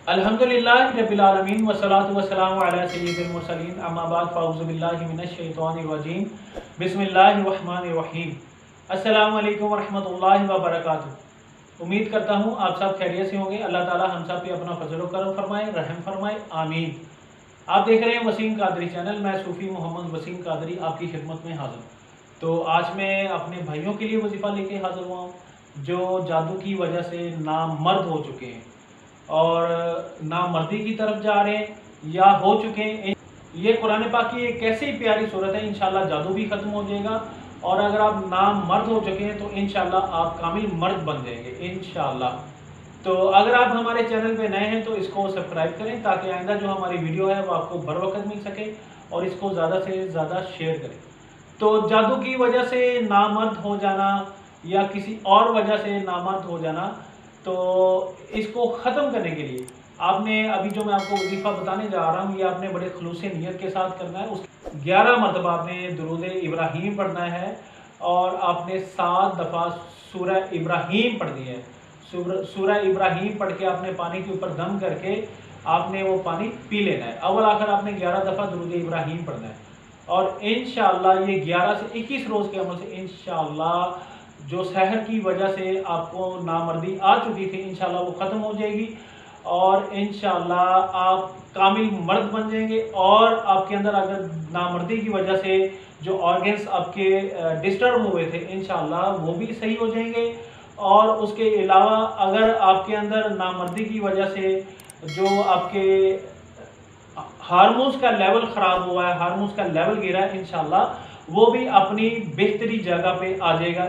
अल्हम्दुलिल्लाहि रब्बिल आलमीन वस्सलातु वस्सलामु अला सय्यिदिल मुरसलीन अम्मा बाद फ़अऊज़ु बिल्लाहि मिनश शैतानिर रजीम बिस्मिल्लाहिर रहमानिर रहीम। अस्सलामु अलैकुम वरहमतुल्लाहि व बरकातुहू। उम्मीद करता हूँ आप सब खैरियत से होंगे। अल्लाह ताला हम सब पे अपना फजल व करम फरमाए, रहम फरमाए, आमीन। आप देख रहे हैं वसीम कादरी चैनल। मैं सूफ़ी मोहम्मद वसीम कादरी आपकी खिदमत में हाजिर। तो आज मैं अपने भाइयों के लिए वजीफ़ा लेके हाजिर हुआ हूँ जो जादू की वजह से नामर्द हो चुके हैं और नामर्दी की तरफ जा रहे हैं या हो चुके हैं। ये कुरान पाक की एक ऐसी प्यारी सूरत है, इंशाल्लाह जादू भी ख़त्म हो जाएगा और अगर आप नामर्द हो चुके हैं तो इंशाल्लाह आप कामिल मर्द बन जाएंगे इंशाल्लाह। तो अगर आप हमारे चैनल पे नए हैं तो इसको सब्सक्राइब करें ताकि आइंदा जो हमारी वीडियो है वो आपको बर वक्त मिल सके और इसको ज़्यादा से ज़्यादा शेयर करें। तो जादू की वजह से नामर्द हो जाना या किसी और वजह से नामर्द हो जाना, तो इसको ख़त्म करने के लिए आपने अभी जो मैं आपको वजीफ़ा बताने जा रहा हूँ ये आपने बड़े खलूस नियत के साथ करना है। उस 11 मरतबा आपने दुरूद इब्राहीम पढ़ना है और आपने 7 दफ़ा सूरह इब्राहीम पढ़नी है। सूरह इब्राहीम पढ़ के आपने पानी के ऊपर दम करके आपने वो पानी पी लेना है। अव्वल आखिर आपने 11 दफ़ा दुरूद इब्राहीम पढ़ना है और इंशाअल्लाह ये 11 से 21 रोज़ के अमल से इंशाअल्लाह जो सहर की वजह से आपको नामर्दी आ चुकी थी इंशाअल्लाह वो ख़त्म हो जाएगी और इंशाअल्लाह आप कामिल मर्द बन जाएंगे। और आपके अंदर अगर नामर्दी की वजह से जो ऑर्गन्स आपके डिस्टर्ब हुए थे इंशाअल्लाह वो भी सही हो जाएंगे। और उसके अलावा अगर आपके अंदर नामर्दी की वजह से जो आपके हार्मोन्स का लेवल ख़राब हुआ है, हार्मोन्स का लेवल गिरा है, इंशाअल्लाह वो भी अपनी बेहतरी जगह पे आ जाएगा।